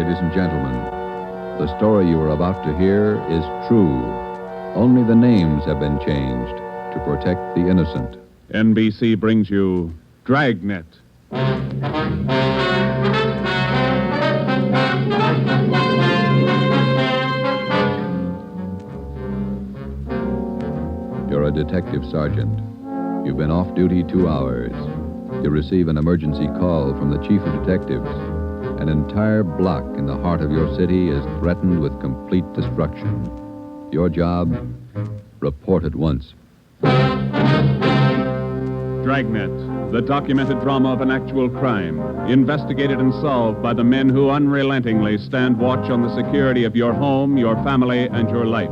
ladies and gentlemen. The story you are about to hear is true. Only the names have been changed to protect the innocent. NBC brings you Dragnet. You're a detective sergeant. You've been off duty 2 hours. You receive an emergency call from the chief of detectives. An entire block in the heart of your city is threatened with complete destruction. Your job? Report at once. Dragnet, the documented drama of an actual crime, investigated and solved by the men who unrelentingly stand watch on the security of your home, your family, and your life.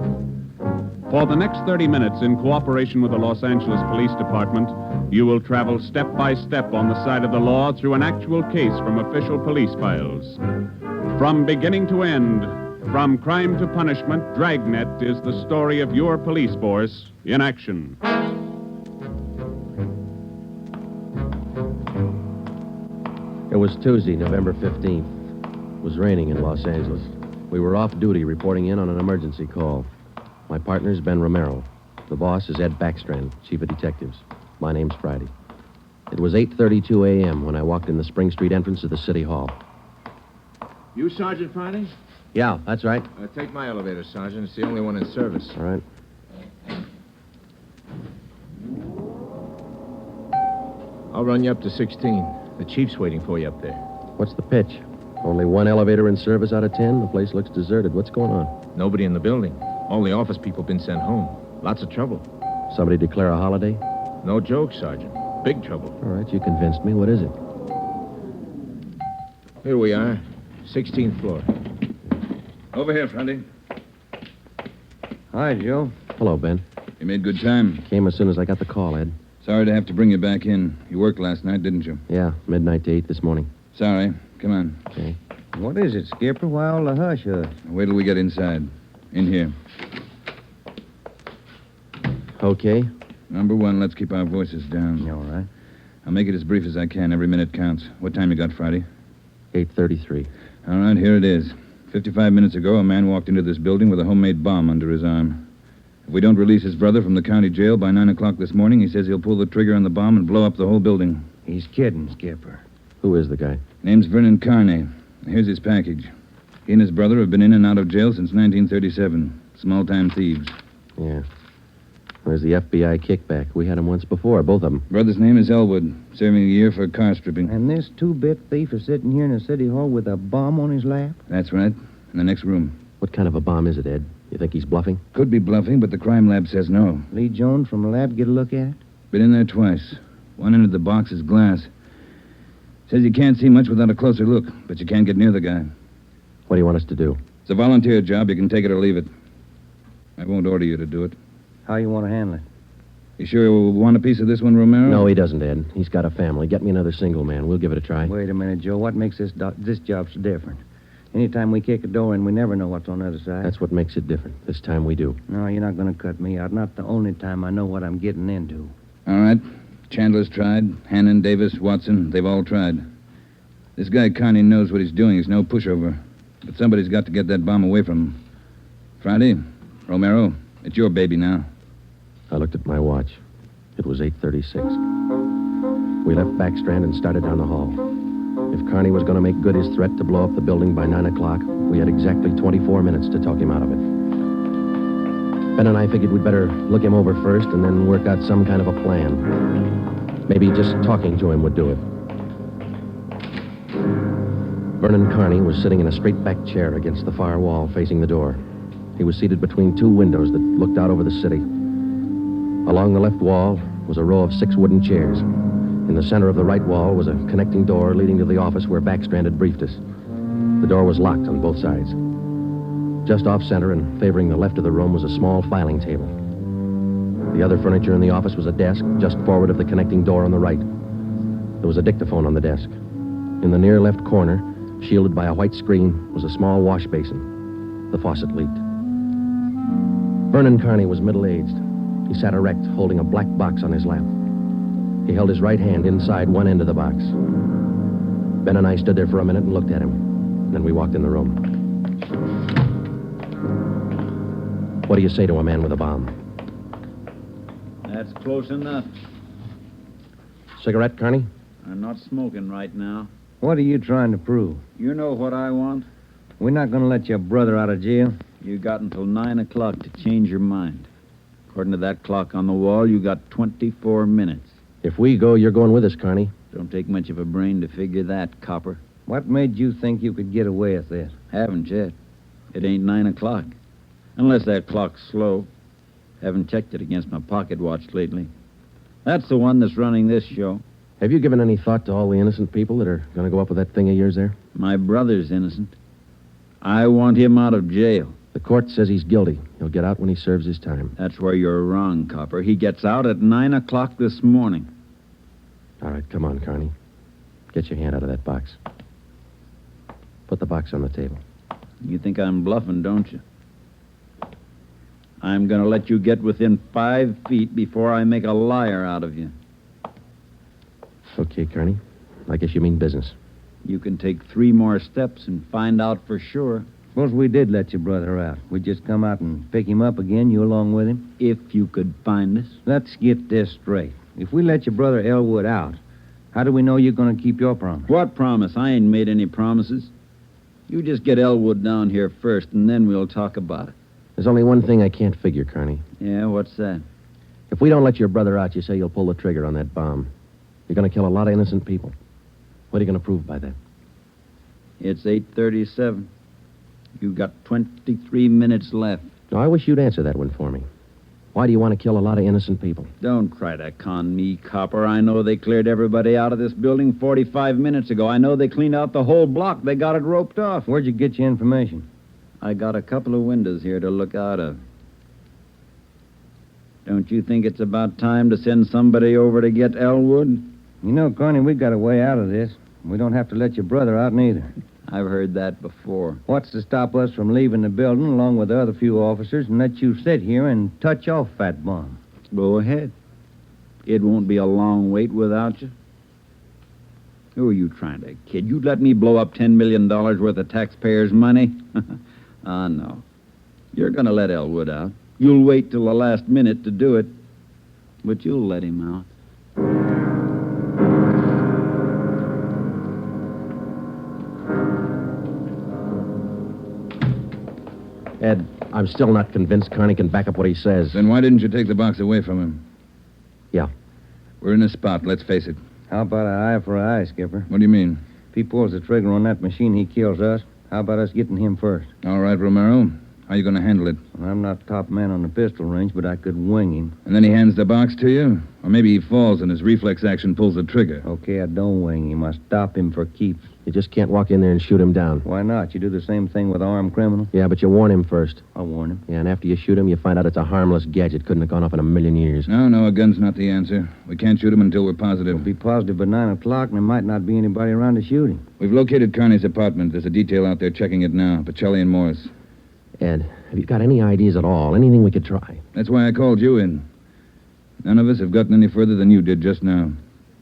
For the next 30 minutes, in cooperation with the Los Angeles Police Department, you will travel step by step on the side of the law through an actual case from official police files. From beginning to end, from crime to punishment, Dragnet is the story of your police force in action. It was Tuesday, November 15th. It was raining in Los Angeles. We were off duty reporting in on an emergency call. My partner's Ben Romero. The boss is Ed Backstrand, chief of detectives. My name's Friday. It was 8:32 a.m. when I walked in the Spring Street entrance of the city hall. You Sergeant Friday? Yeah, that's right. Take my elevator, Sergeant. It's the only one in service. All right. I'll run you up to 16. The chief's waiting for you up there. What's the pitch? Only one elevator in service out of 10? The place looks deserted. What's going on? Nobody in the building. All the office people been sent home. Lots of trouble. Somebody declare a holiday? No joke, Sergeant. Big trouble. All right, you convinced me. What is it? Here we are. 16th floor. Over here, Friday. Hi, Joe. Hello, Ben. You made good time. Came as soon as I got the call, Ed. Sorry to have to bring you back in. You worked last night, didn't you? Yeah, midnight to 8 this morning. Sorry. Come on. Okay. What is it, Skipper? Why all the hush-hush? Wait till we get inside. In here. Okay. Number one, let's keep our voices down. You all right? I'll make it as brief as I can. Every minute counts. What time you got, Friday? 8:33. All right, here it is. 55 minutes ago, a man walked into this building with a homemade bomb under his arm. If we don't release his brother from the county jail by 9 o'clock this morning, he says he'll pull the trigger on the bomb and blow up the whole building. He's kidding, Skipper. Who is the guy? Name's Vernon Carney. Here's his package. He and his brother have been in and out of jail since 1937. Small-time thieves. Yeah. There's the FBI kickback. We had him once before, both of them. Brother's name is Elwood, serving a year for car stripping. And this two-bit thief is sitting here in the city hall with a bomb on his lap? That's right. In the next room. What kind of a bomb is it, Ed? You think he's bluffing? Could be bluffing, but the crime lab says no. Lee Jones from the lab get a look at it? Been in there twice. One end of the box is glass. Says you can't see much without a closer look, but you can't get near the guy. What do you want us to do? It's a volunteer job. You can take it or leave it. I won't order you to do it. How you want to handle it? You sure you want a piece of this one, Romero? No, he doesn't, Ed. He's got a family. Get me another single man. We'll give it a try. Wait a minute, Joe. What makes this job so different? Anytime we kick a door in, we never know what's on the other side. That's what makes it different. This time we do. No, you're not going to cut me out. Not the only time I know what I'm getting into. All right. Chandler's tried. Hannon, Davis, Watson, they've all tried. This guy Carney knows what he's doing. He's no pushover. But somebody's got to get that bomb away from him. Friday, Romero, it's your baby now. I looked at my watch. It was 8:36. We left Backstrand and started down the hall. If Carney was going to make good his threat to blow up the building by 9 o'clock, we had exactly 24 minutes to talk him out of it. Ben and I figured we'd better look him over first and then work out some kind of a plan. Maybe just talking to him would do it. Vernon Carney was sitting in a straight-back chair against the far wall facing the door. He was seated between two windows that looked out over the city. Along the left wall was a row of 6 wooden chairs. In the center of the right wall was a connecting door leading to the office where Backstrand had briefed us. The door was locked on both sides. Just off-center and favoring the left of the room was a small filing table. The other furniture in the office was a desk just forward of the connecting door on the right. There was a dictaphone on the desk. In the near left corner, shielded by a white screen, was a small wash basin. The faucet leaked. Vernon Carney was middle-aged. He sat erect, holding a black box on his lap. He held his right hand inside one end of the box. Ben and I stood there for a minute and looked at him. And then we walked in the room. What do you say to a man with a bomb? That's close enough. Cigarette, Carney? I'm not smoking right now. What are you trying to prove? You know what I want? We're not going to let your brother out of jail. You got until 9 o'clock to change your mind. According to that clock on the wall, you got 24 minutes. If we go, you're going with us, Carney. Don't take much of a brain to figure that, copper. What made you think you could get away with this? Haven't yet. It ain't 9 o'clock. Unless that clock's slow. Haven't checked it against my pocket watch lately. That's the one that's running this show. Have you given any thought to all the innocent people that are going to go up with that thing of yours there? My brother's innocent. I want him out of jail. The court says he's guilty. He'll get out when he serves his time. That's where you're wrong, copper. He gets out at 9 o'clock this morning. All right, come on, Carney. Get your hand out of that box. Put the box on the table. You think I'm bluffing, don't you? I'm going to let you get within 5 feet before I make a liar out of you. Okay, Carney. I guess you mean business. You can take 3 more steps and find out for sure. Suppose we did let your brother out. We'd just come out and pick him up again, you along with him? If you could find us. Let's get this straight. If we let your brother Elwood out, how do we know you're going to keep your promise? What promise? I ain't made any promises. You just get Elwood down here first, and then we'll talk about it. There's only one thing I can't figure, Carney. Yeah, what's that? If we don't let your brother out, you say you'll pull the trigger on that bomb. You're going to kill a lot of innocent people. What are you going to prove by that? It's 8:37. You've got 23 minutes left. No, I wish you'd answer that one for me. Why do you want to kill a lot of innocent people? Don't try to con me, copper. I know they cleared everybody out of this building 45 minutes ago. I know they cleaned out the whole block. They got it roped off. Where'd you get your information? I got a couple of windows here to look out of. Don't you think it's about time to send somebody over to get Elwood? You know, Carney, we got a way out of this. We don't have to let your brother out neither. I've heard that before. What's to stop us from leaving the building along with the other few officers and let you sit here and touch off that bomb? Go ahead. It won't be a long wait without you. Who are you trying to kid? You'd let me blow up $10 million worth of taxpayers' money? Ah, no. You're going to let Elwood out. You'll wait till the last minute to do it, but you'll let him out. Ed, I'm still not convinced Carney can back up what he says. Then why didn't you take the box away from him? Yeah. We're in a spot, let's face it. How about an eye for an eye, Skipper? What do you mean? If he pulls the trigger on that machine, he kills us. How about us getting him first? All right, Romero. How you going to handle it? Well, I'm not top man on the pistol range, but I could wing him. And then he hands the box to you? Or maybe he falls and his reflex action pulls the trigger. Okay, I don't wing him. I stop him for keeps. You just can't walk in there and shoot him down. Why not? You do the same thing with an armed criminal. Yeah, but you warn him first. I'll warn him. Yeah, and after you shoot him, you find out it's a harmless gadget. Couldn't have gone off in a million years. No, a gun's not the answer. We can't shoot him until we're positive. We'll be positive by 9 o'clock, and there might not be anybody around to shoot him. We've located Carney's apartment. There's a detail out there checking it now. Pacelli and Morris. Ed, have you got any ideas at all? Anything we could try? That's why I called you in. None of us have gotten any further than you did just now.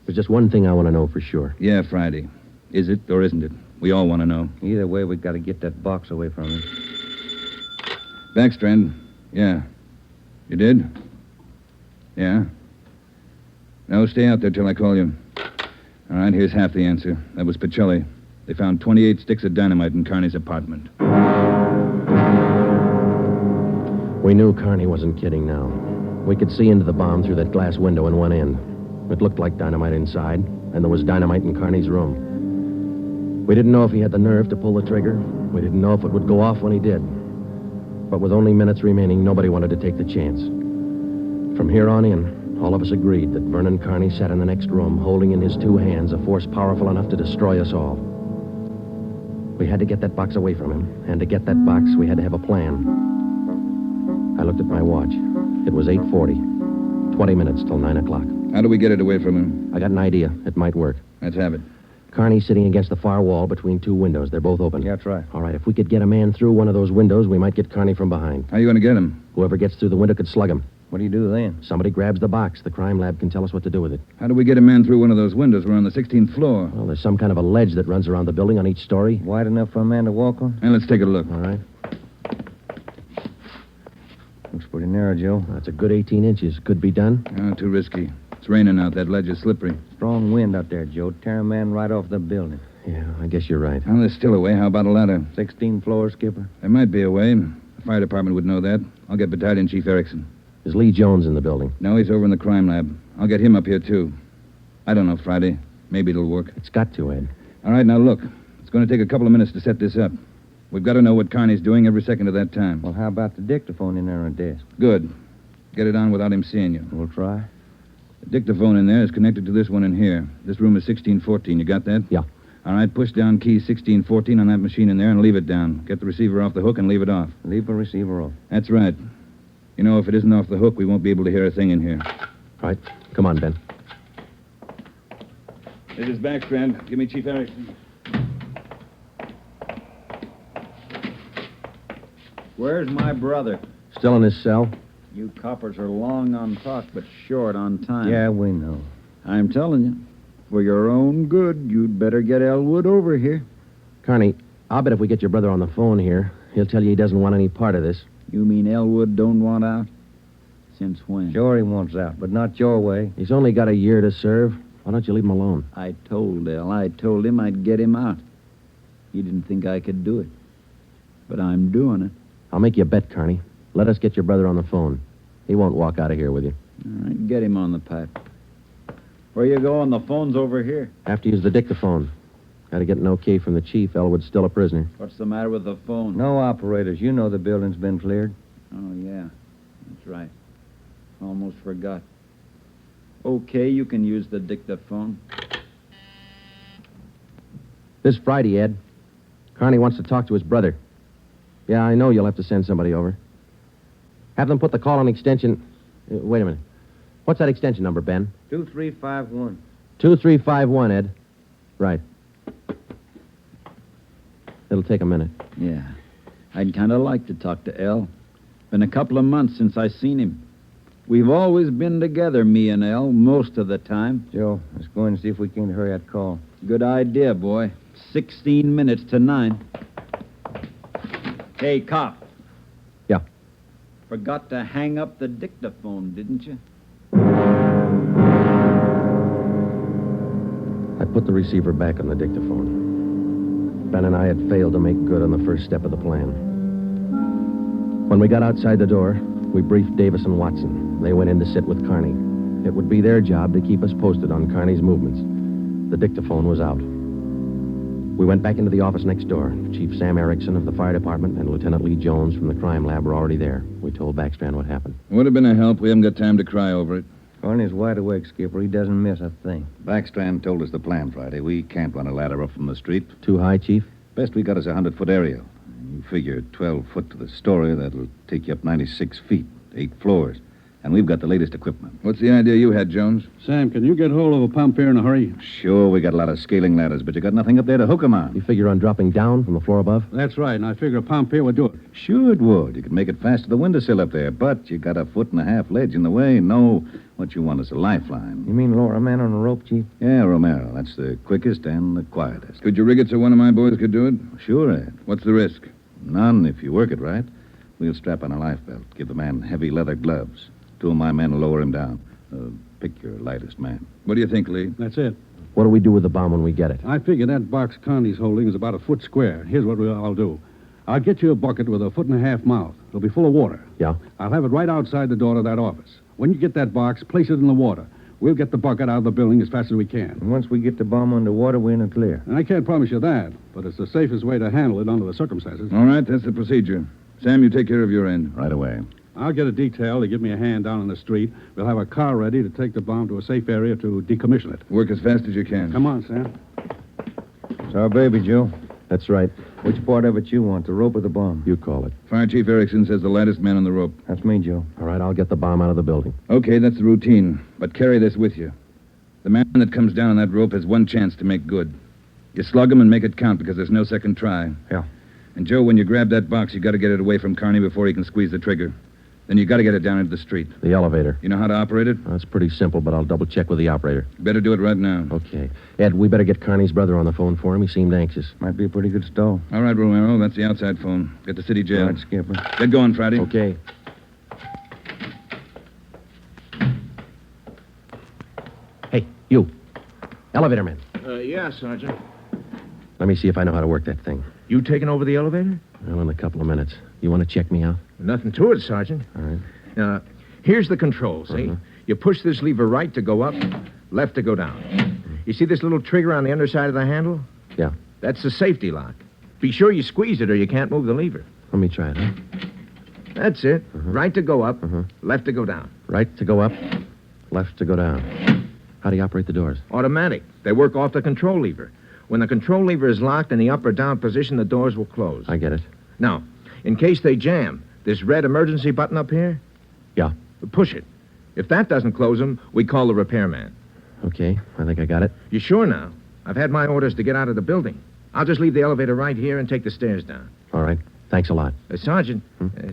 There's just one thing I want to know for sure. Yeah, Friday. Is it or isn't it? We all want to know. Either way, we've got to get that box away from him. Backstrand. Yeah. You did? Yeah. No, stay out there till I call you. All right, here's half the answer. That was Pacelli. They found 28 sticks of dynamite in Carney's apartment. We knew Carney wasn't kidding now. We could see into the bomb through that glass window in one end. It looked like dynamite inside, and there was dynamite in Carney's room. We didn't know if he had the nerve to pull the trigger. We didn't know if it would go off when he did. But with only minutes remaining, nobody wanted to take the chance. From here on in, all of us agreed that Vernon Carney sat in the next room, holding in his 2 hands a force powerful enough to destroy us all. We had to get that box away from him, and to get that box, we had to have a plan. I looked at my watch. It was 8:40. 20 minutes till 9 o'clock. How do we get it away from him? I got an idea. It might work. Let's have it. Carney's sitting against the far wall between 2 windows. They're both open. Yeah, that's right. All right, if we could get a man through one of those windows, we might get Carney from behind. How are you going to get him? Whoever gets through the window could slug him. What do you do then? Somebody grabs the box. The crime lab can tell us what to do with it. How do we get a man through one of those windows? We're on the 16th floor. Well, there's some kind of a ledge that runs around the building on each story. Wide enough for a man to walk on? And let's take a look. All right. Looks pretty narrow, Joe. That's a good 18 inches. Could be done. Oh, too risky. It's raining out. That ledge is slippery. Strong wind out there, Joe. Tear a man right off the building. Yeah, I guess you're right. Well, there's still a way. How about a ladder? 16 floors, Skipper. There might be a way. The fire department would know that. I'll get Battalion Chief Erickson. Is Lee Jones in the building? No, he's over in the crime lab. I'll get him up here, too. I don't know, Friday. Maybe it'll work. It's got to, Ed. All right, now look. It's going to take a couple of minutes to set this up. We've got to know what Carney's doing every second of that time. Well, how about the dictaphone in there on the desk? Good. Get it on without him seeing you. We'll try. The dictaphone in there is connected to this one in here. This room is 1614. You got that? Yeah. All right, push down key 1614 on that machine in there and leave it down. Get the receiver off the hook and leave it off. Leave the receiver off. That's right. You know, if it isn't off the hook, we won't be able to hear a thing in here. All right. Come on, Ben. This is Backstrand. Give me Chief Erickson. Where's my brother? Still in his cell? You coppers are long on talk, but short on time. Yeah, we know. I'm telling you, for your own good, you'd better get Elwood over here. Carney, I'll bet if we get your brother on the phone here, he'll tell you he doesn't want any part of this. You mean Elwood don't want out? Since when? Sure he wants out, but not your way. He's only got a year to serve. Why don't you leave him alone? I told him I'd get him out. He didn't think I could do it. But I'm doing it. I'll make you a bet, Carney. Let us get your brother on the phone. He won't walk out of here with you. All right, get him on the pipe. Where you going? The phone's over here. Have to use the dictaphone. Got to get an okay from the chief. Elwood's still a prisoner. What's the matter with the phone? No operators. You know the building's been cleared. Oh, yeah. That's right. Almost forgot. Okay, you can use the dictaphone. This Friday, Ed. Carney wants to talk to his brother. Yeah, I know you'll have to send somebody over. Have them put the call on extension... wait a minute. What's that extension number, Ben? 2351. 2351, Ed. Right. It'll take a minute. Yeah. I'd kind of like to talk to El. Been a couple of months since I seen him. We've always been together, me and El, most of the time. Joe, let's go in and see if we can hurry that call. Good idea, boy. 16 minutes to 9. Hey, cop. Yeah. Forgot to hang up the dictaphone, didn't you? I put the receiver back on the dictaphone. Ben and I had failed to make good on the first step of the plan. When we got outside the door, we briefed Davis and Watson. They went in to sit with Carney. It would be their job to keep us posted on Carney's movements. The dictaphone was out. We went back into the office next door. Chief Sam Erickson of the fire department and Lieutenant Lee Jones from the crime lab were already there. We told Backstrand what happened. Would have been a help. We haven't got time to cry over it. Carney's wide awake, Skipper. He doesn't miss a thing. Backstrand told us the plan Friday. We can't run a ladder up from the street. Too high, Chief? Best we got is a 100-foot aerial. You figure 12 foot to the story, that'll take you up 96 feet, 8 floors. And we've got the latest equipment. What's the idea you had, Jones? Sam, can you get hold of a pump here in a hurry? Sure, we got a lot of scaling ladders, but you got nothing up there to hook 'em on. You figure on dropping down from the floor above? That's right, and I figure a pump here would do it. Sure it would. You could make it fast to the windowsill up there, but you got a 1.5 foot ledge in the way. No, what you want is a lifeline. You mean lower a man on a rope, Chief? Yeah, Romero. That's the quickest and the quietest. Could you rig it so one of my boys could do it? Sure, Ed. What's the risk? None if you work it right. We'll strap on a life belt, give the man heavy leather gloves. 2 of my men will lower him down. Pick your lightest man. What do you think, Lee? That's it. What do we do with the bomb when we get it? I figure that box Connie's holding is about a foot square. Here's what I'll do. I'll get you a bucket with a 1.5 foot mouth. It'll be full of water. Yeah? I'll have it right outside the door to that office. When you get that box, place it in the water. We'll get the bucket out of the building as fast as we can. And once we get the bomb underwater, we're in the clear. And I can't promise you that, but it's the safest way to handle it under the circumstances. All right, that's the procedure. Sam, you take care of your end. Right away. I'll get a detail to give me a hand down on the street. We'll have a car ready to take the bomb to a safe area to decommission it. Work as fast as you can. Come on, Sam. It's our baby, Joe. That's right. Which part of it you want, the rope or the bomb? You call it. Fire Chief Erickson says the lightest man on the rope. That's me, Joe. All right, I'll get the bomb out of the building. Okay, that's the routine. But carry this with you. The man that comes down on that rope has one chance to make good. You slug him and make it count because there's no second try. Yeah. And, Joe, when you grab that box, you got to get it away from Carney before he can squeeze the trigger. Then you got to get it down into the street. The elevator. You know how to operate it? That's pretty simple, but I'll double check with the operator. Better do it right now. Okay. Ed, we better get Carney's brother on the phone for him. He seemed anxious. Might be a pretty good stall. All right, Romero. That's the outside phone. Get to city jail. All right, Skipper. Get going, Friday. Okay. Hey, you. Elevator man. Yeah, Sergeant. Let me see if I know how to work that thing. You taking over the elevator? Well, in a couple of minutes. You want to check me out? Nothing to it, Sergeant. All right. Now, here's the control, see? Uh-huh. You push this lever right to go up, left to go down. You see this little trigger on the underside of the handle? Yeah. That's the safety lock. Be sure you squeeze it or you can't move the lever. Let me try it, huh? That's it. Right to go up, Uh-huh. left to go down. Right to go up, left to go down. How do you operate the doors? Automatic. They work off the control lever. When the control lever is locked in the up or down position, the doors will close. I get it. Now, in case they jam, this red emergency button up here? Yeah. Push it. If that doesn't close them, we call the repairman. Okay, I think I got it. You sure now? I've had my orders to get out of the building. I'll just leave the elevator right here and take the stairs down. All right. Thanks a lot. Sergeant,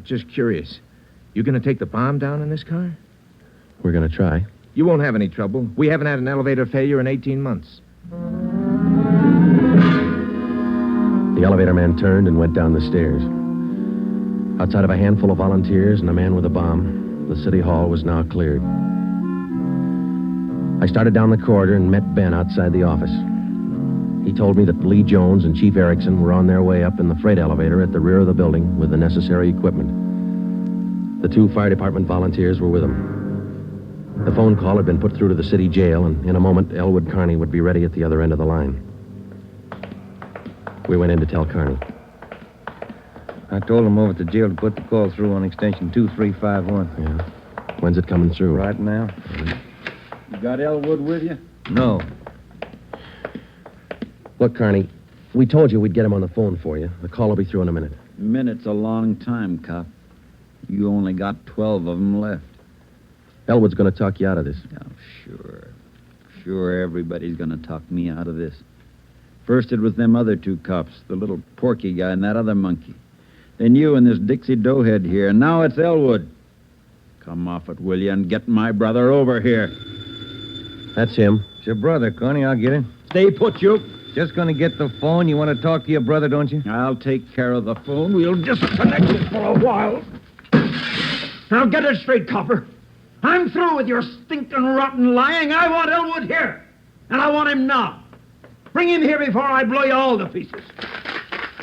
just curious. You going to take the bomb down in this car? We're going to try. You won't have any trouble. We haven't had an elevator failure in 18 months. The elevator man turned and went down the stairs. Outside of a handful of volunteers and a man with a bomb, the city hall was now cleared. I started down the corridor and met Ben outside the office. He told me that Lee Jones and Chief Erickson were on their way up in the freight elevator at the rear of the building with the necessary equipment. The 2 fire department volunteers were with them. The phone call had been put through to the city jail, and in a moment, Elwood Carney would be ready at the other end of the line. We went in to tell Carney. I told him over at the jail to put the call through on extension 2351. Yeah. When's it coming through? Right now? You got Elwood with you? No. Look, Carney, we told you we'd get him on the phone for you. The call will be through in a minute. Minute's a long time, cop. You only got 12 of them left. Elwood's going to talk you out of this. Oh, sure. Sure, everybody's going to talk me out of this. First it was them other 2 cops, the little Porky guy and that other monkey. Then you and this Dixie Doughhead here, and now it's Elwood. Come off it, will you, and get my brother over here. That's him. It's your brother, Connie. I'll get him. Stay put, you. Just gonna get the phone. You want to talk to your brother, don't you? I'll take care of the phone. We'll disconnect it for a while. Now get it straight, copper. I'm through with your stinking rotten lying. I want Elwood here. And I want him now. Bring him here before I blow you all to pieces.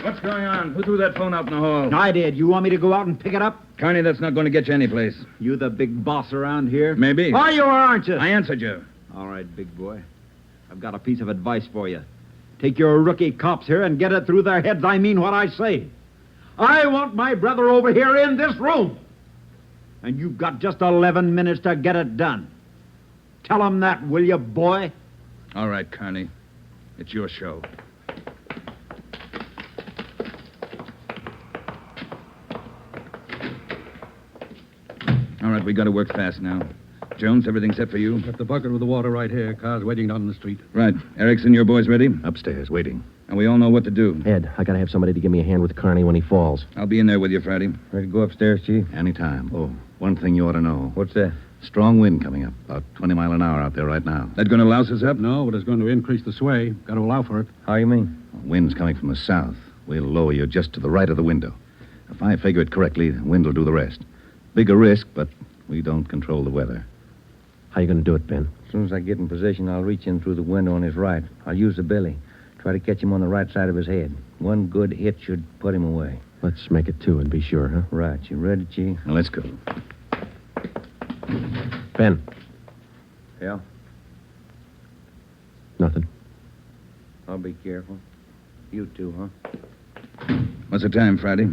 What's going on? Who threw that phone out in the hall? I did. You want me to go out and pick it up? Carney, that's not going to get you anyplace. You the big boss around here? Maybe. Are you or aren't you? I answered you. All right, big boy. I've got a piece of advice for you. Take your rookie cops here and get it through their heads I mean what I say. I want my brother over here in this room. And you've got just 11 minutes to get it done. Tell him that, will you, boy? All right, Carney. It's your show. All right, we got to work fast now. Jones, everything set for you? Got the bucket with the water right here. Car's waiting down in the street. Right. Erickson, your boys ready? Upstairs, waiting. And we all know what to do. Ed, I got to have somebody to give me a hand with Carney when he falls. I'll be in there with you, Friday. Ready to go upstairs, Chief? Anytime. Oh, one thing you ought to know. What's that? Strong wind coming up, about 20 mile an hour out there right now. That going to louse us up? No, but it's going to increase the sway. Got to allow for it. How you mean? Wind's coming from the south. We'll lower you just to the right of the window. If I figure it correctly, the wind will do the rest. Bigger risk, but we don't control the weather. How you going to do it, Ben? As soon as I get in position, I'll reach in through the window on his right. I'll use the billy. Try to catch him on the right side of his head. One good hit should put him away. Let's make it 2 and be sure, huh? Right. You ready, Chief? Now, let's go. Ben. Yeah? Nothing. I'll be careful. You too, huh? What's the time, Friday?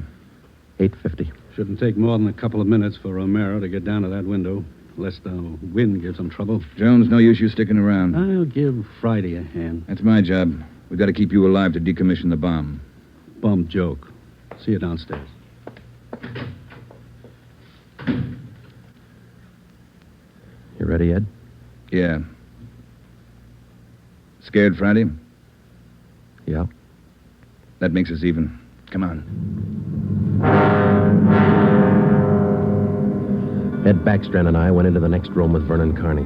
8:50. Shouldn't take more than a couple of minutes for Romero to get down to that window, lest the wind gives him trouble. Jones, no use you sticking around. I'll give Friday a hand. That's my job. We've got to keep you alive to decommission the bomb. Bum joke. See you downstairs. You ready, Ed? Yeah. Scared, Friday? Yeah. That makes us even. Come on. Ed Backstrand and I went into the next room with Vernon Carney.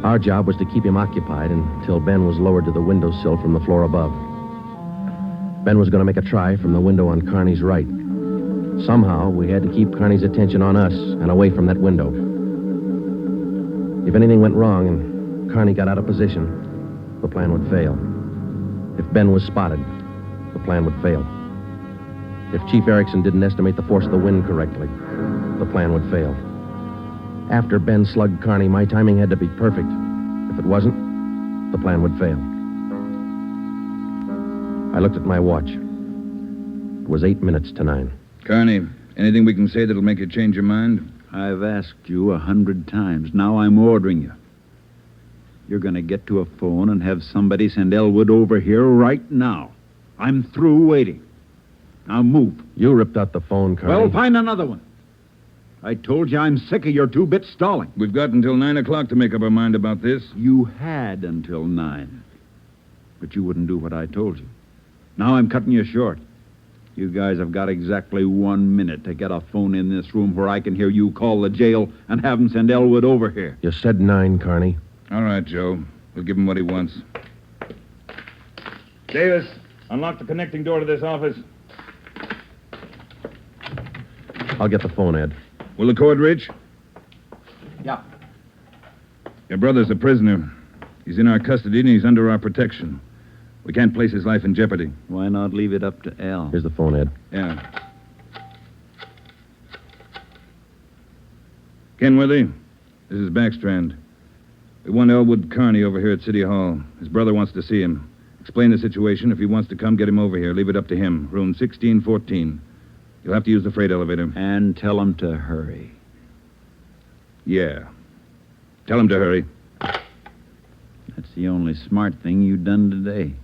Our job was to keep him occupied until Ben was lowered to the windowsill from the floor above. Ben was going to make a try from the window on Carney's right. Somehow, we had to keep Carney's attention on us and away from that window. If anything went wrong and Carney got out of position, the plan would fail. If Ben was spotted, the plan would fail. If Chief Erickson didn't estimate the force of the wind correctly, the plan would fail. After Ben slugged Carney, my timing had to be perfect. If it wasn't, the plan would fail. I looked at my watch. It was 8 minutes to 9. Carney, anything we can say that'll make you change your mind? I've asked you 100 times. Now I'm ordering you. You're going to get to a phone and have somebody send Elwood over here right now. I'm through waiting. Now move. You ripped out the phone, Carney. Well, find another one. I told you I'm sick of your two-bit stalling. We've got until 9 o'clock to make up our mind about this. You had until 9. But you wouldn't do what I told you. Now I'm cutting you short. You guys have got exactly 1 minute to get a phone in this room where I can hear you call the jail and have them send Elwood over here. You said 9, Carney. All right, Joe. We'll give him what he wants. Davis, unlock the connecting door to this office. I'll get the phone, Ed. Will the cord reach? Yeah. Your brother's a prisoner. He's in our custody and he's under our protection. We can't place his life in jeopardy. Why not leave it up to Al? Here's the phone, Ed. Yeah. Kenworthy, this is Backstrand. We want Elwood Carney over here at City Hall. His brother wants to see him. Explain the situation. If he wants to come, get him over here. Leave it up to him. Room 1614. You'll have to use the freight elevator. And tell him to hurry. Yeah. Tell him to hurry. That's the only smart thing you've done today.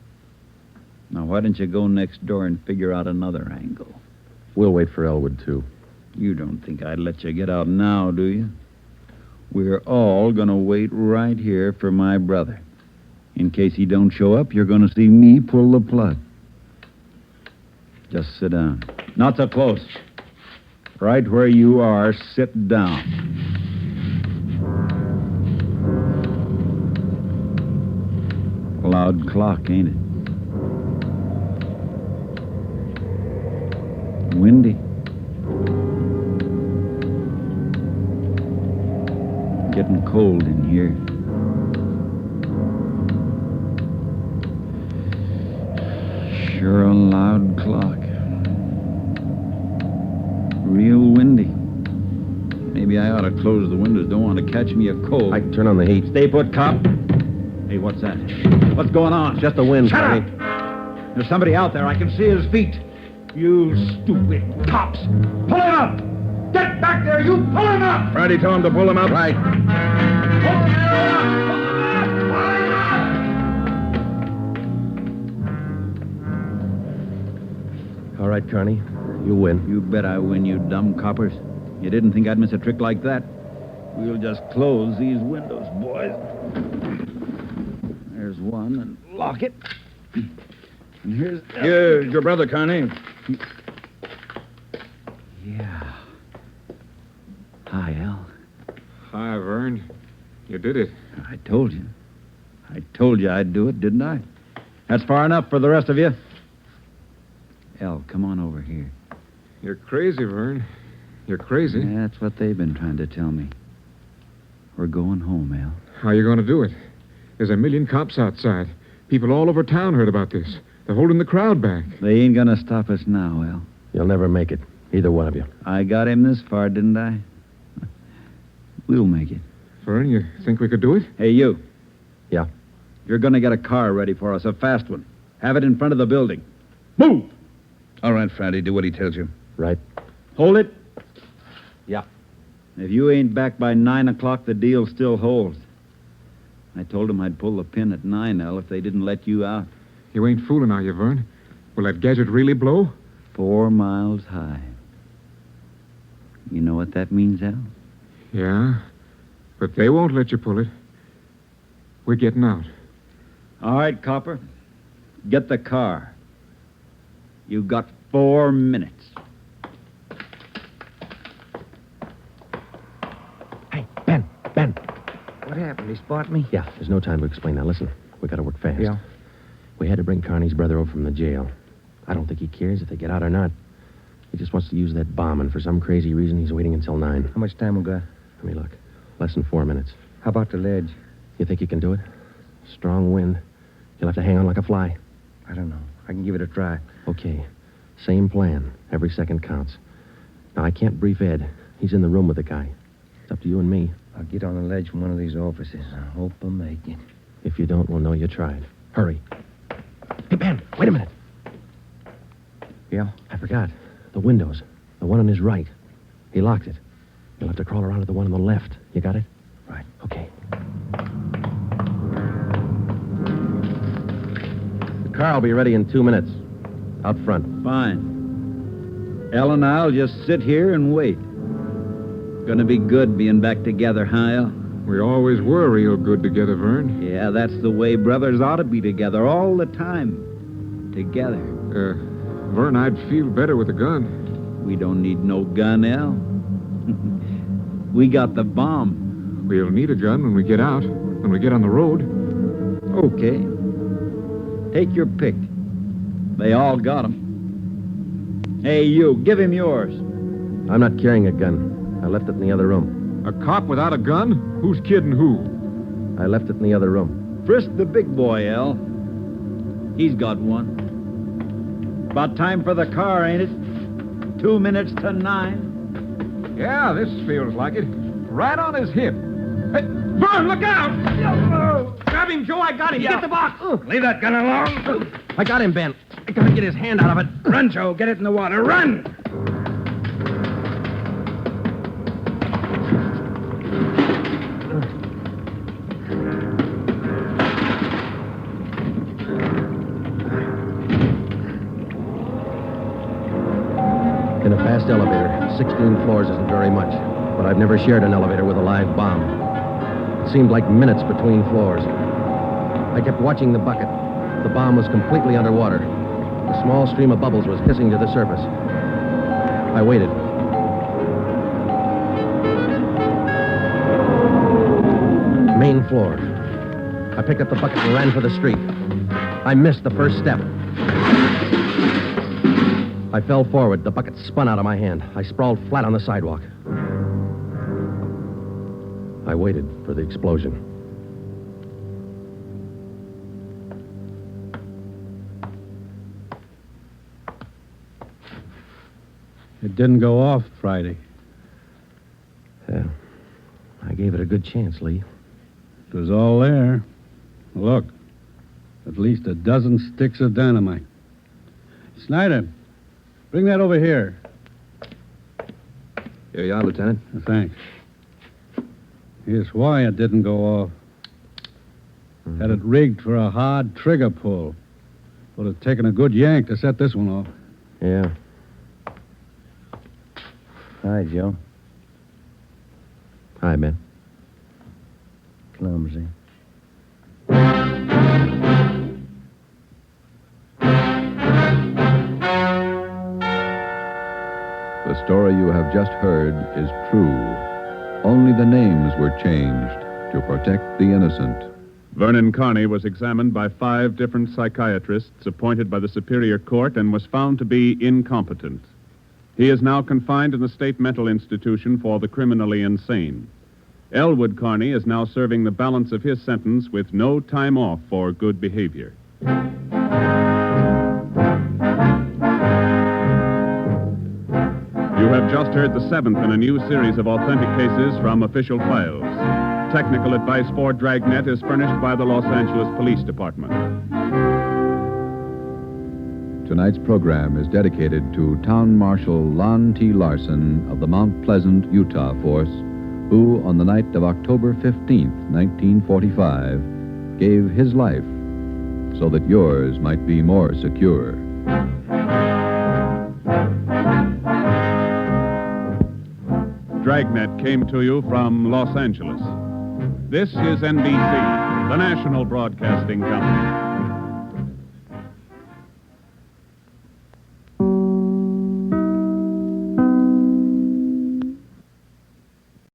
Now, why don't you go next door and figure out another angle? We'll wait for Elwood, too. You don't think I'd let you get out now, do you? We're all going to wait right here for my brother. In case he don't show up, you're going to see me pull the plug. Just sit down. Not so close. Right where you are, sit down. Loud clock, ain't it? Windy. Getting cold in here. Sure a loud clock. Real windy. Maybe I ought to close the windows. Don't want to catch me a cold. I can turn on the heat. Stay put, cop. Hey, what's that? What's going on? Just the wind, Shut Carney. up! There's somebody out there. I can see his feet. You stupid cops. Pull him up! Get back there, you! Pull him up! Friday told him to pull him up. Right. Pull him up! Pull him up! All right, Carney. You win. You bet I win, you dumb coppers. You didn't think I'd miss a trick like that? We'll just close these windows, boys. There's one, and lock it. And here's... Here's your brother, Carney. Yeah. Hi, Al. Hi, Vern. You did it. I told you. I told you I'd do it, didn't I? That's far enough for the rest of you. Al, come on over here. You're crazy, Vern. You're crazy. That's what they've been trying to tell me. We're going home, Al. How are you going to do it? There's a million cops outside. People all over town heard about this. They're holding the crowd back. They ain't gonna stop us now, Al. You'll never make it. Either one of you. I got him this far, didn't I? We'll make it. Vern, you think we could do it? Hey, you. Yeah. You're gonna get a car ready for us, a fast one. Have it in front of the building. Move! All right, Friday, do what he tells you. Right. Hold it. Yeah. If you ain't back by 9 o'clock, the deal still holds. I told them I'd pull the pin at 9, Al, if they didn't let you out. You ain't fooling, are you, Vern? Will that gadget really blow? 4 miles high. You know what that means, Al? Yeah, but they won't let you pull it. We're getting out. All right, Copper. Get the car. You got 4 minutes. What happened? He spot me? Yeah, there's no time to explain. Now, listen. We gotta work fast. Yeah. We had to bring Carney's brother over from the jail. I don't think he cares if they get out or not. He just wants to use that bomb, and for some crazy reason, he's waiting until 9. How much time we got? Let me look. Less than 4 minutes. How about the ledge? You think you can do it? Strong wind. You'll have to hang on like a fly. I don't know. I can give it a try. Okay. Same plan. Every second counts. Now, I can't brief Ed. He's in the room with the guy. It's up to you and me. I'll get on the ledge from one of these offices. I hope I make it. If you don't, we'll know you tried. Hurry. Hey, Ben, wait a minute. Yeah? I forgot. The windows. The one on his right. He locked it. You'll have to crawl around to the one on the left. You got it? Right. Okay. The car will be ready in 2 minutes. Out front. Fine. Elle and I'll just sit here and wait. Gonna be good being back together, huh, Elle? We always were real good together, Vern. Yeah, that's the way brothers ought to be together all the time. Together. Vern, I'd feel better with a gun. We don't need no gun, Elle. We got the bomb. We'll need a gun when we get out, when we get on the road. Okay. Take your pick. They all got 'em. Hey, you, give him yours. I'm not carrying a gun. I left it in the other room. A cop without a gun? Who's kidding who? I left it in the other room. Frisk the big boy, Elle. He's got one. About time for the car, ain't it? 2 minutes to 9. Yeah, this feels like it. Right on his hip. Hey, Vern, look out! Grab him, Joe. I got him. Get the box. Leave that gun alone. I got him, Ben. I gotta get his hand out of it. Run, Joe. Get it in the water. Run! In a fast elevator, 16 floors isn't very much, but I've never shared an elevator with a live bomb. It seemed like minutes between floors. I kept watching the bucket. The bomb was completely underwater. A small stream of bubbles was hissing to the surface. I waited. Main floor. I picked up the bucket and ran for the street. I missed the first step. I fell forward. The bucket spun out of my hand. I sprawled flat on the sidewalk. I waited for the explosion. It didn't go off Friday. Yeah. I gave it a good chance, Lee. It was all there. Look, at least a dozen sticks of dynamite. Snyder, bring that over here. Here you are, Lieutenant. Thanks. Here's why it didn't go off. Had it rigged for a hard trigger pull. Would have taken a good yank to set this one off. Yeah. Hi, Joe. Hi, Ben. Clumsy. The story you have just heard is true. Only the names were changed to protect the innocent. Vernon Carney was examined by 5 different psychiatrists appointed by the Superior Court and was found to be incompetent. He is now confined in the state mental institution for the criminally insane. Elwood Carney is now serving the balance of his sentence with no time off for good behavior. You have just heard the 7th in a new series of authentic cases from official files. Technical advice for Dragnet is furnished by the Los Angeles Police Department. Tonight's program is dedicated to Town Marshal Lon T. Larson of the Mount Pleasant, Utah Force, who, on the night of October 15th, 1945, gave his life so that yours might be more secure. Dragnet came to you from Los Angeles. This is NBC, the national broadcasting company.